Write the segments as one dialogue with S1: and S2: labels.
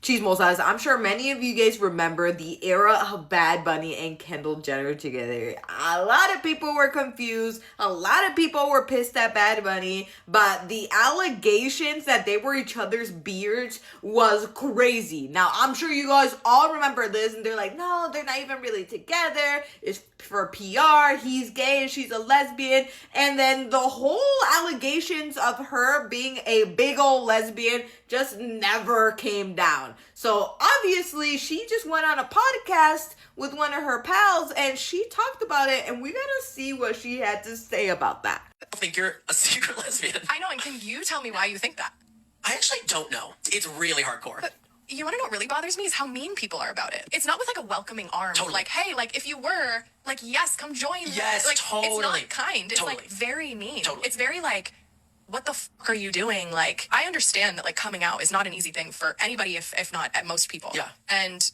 S1: Chismos eyes. I'm sure many of you guys remember the era of Bad Bunny and Kendall Jenner together. A lot of people were confused. A lot of people were pissed at Bad Bunny, but the allegations that they were each other's beards was crazy. Now, I'm sure you guys all remember this, and they're like, no, they're not even really together. It's for PR. He's gay and she's a lesbian. And then the whole allegations of her being a big old lesbian just never came down. So obviously she just went on a podcast with one of her pals and she talked about it, and we gotta see what she had to say about that.
S2: I think you're a secret lesbian.
S3: I know, and can you tell me why you think that?
S2: I actually don't know. It's really hardcore.
S3: But you want to know what really bothers me is how mean people are about it. It's not with like a welcoming arm.
S2: Totally.
S3: Like, hey, like if you were, like, yes, come join.
S2: Yes,
S3: like,
S2: totally.
S3: It's not kind. It's
S2: Totally.
S3: like very mean.
S2: Totally.
S3: It's very like, what the fuck are you doing? Like, I understand that like coming out is not an easy thing for anybody, if not at most people.
S2: Yeah.
S3: And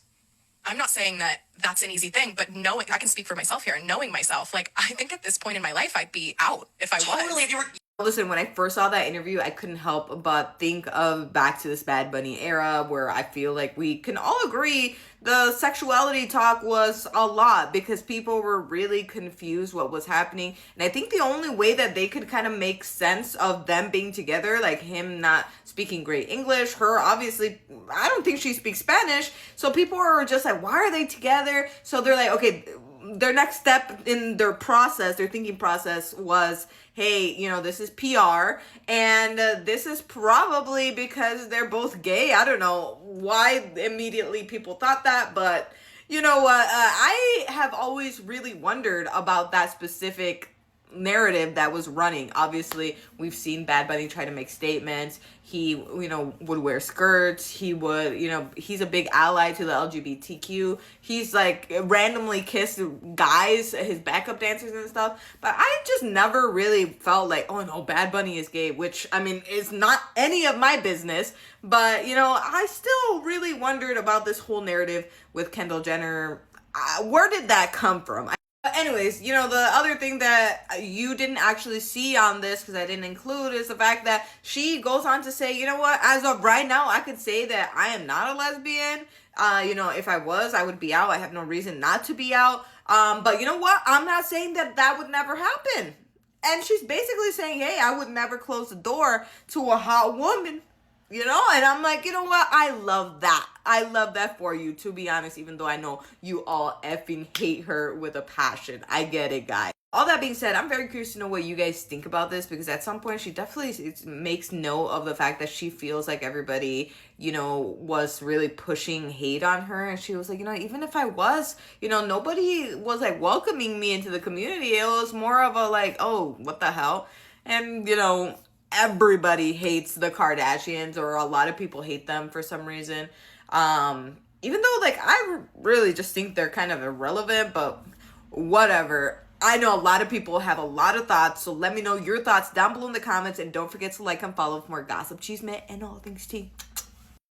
S3: I'm not saying that that's an easy thing, but knowing, I can speak for myself here, and knowing myself, like, I think at this point in my life, I'd be out if I was.
S2: Totally. If you were...
S1: Listen, when I first saw that interview, I couldn't help but think of back to this Bad Bunny era where I feel like we can all agree the sexuality talk was a lot because people were really confused what was happening. And I think the only way that they could kind of make sense of them being together, like him not speaking great English, her obviously, I don't think she speaks Spanish. So people are just like, why are they together? So they're like, okay, their next step in their process, their thinking process was, hey, you know, this is PR, and this is probably because they're both gay. I don't know why immediately people thought that, but you know what? I have always really wondered about that specific narrative that was running. Obviously, we've seen Bad Bunny try to make statements. He, you know, would wear skirts. He would, you know, he's a big ally to the LGBTQ. He's like randomly kissed guys, his backup dancers and stuff. But I just never really felt like, oh no, Bad Bunny is gay, which I mean is not any of my business. But you know, I still really wondered about this whole narrative with Kendall Jenner. Where did that come from? Anyways, you know, the other thing that you didn't actually see on this, because I didn't include, is the fact that she goes on to say, you know what, as of right now, I could say that I am not a lesbian. You know, if I was, I would be out. I have no reason not to be out. But you know what? I'm not saying that that would never happen. And she's basically saying, hey, I would never close the door to a hot woman. You know, and I'm like, you know what? I love that. I love that for you, to be honest, even though I know you all effing hate her with a passion. I get it, guys. All that being said, I'm very curious to know what you guys think about this, because at some point she definitely makes note of the fact that she feels like everybody, you know, was really pushing hate on her. And she was like, you know, even if I was, you know, nobody was like welcoming me into the community. It was more of a like, oh, what the hell? And, you know, everybody hates the Kardashians, or a lot of people hate them for some reason. Even though like I really just think they're kind of irrelevant, but whatever. I know a lot of people have a lot of thoughts, so let me know your thoughts down below in the comments, and don't forget to like and follow for more gossip, chisme, and all things tea.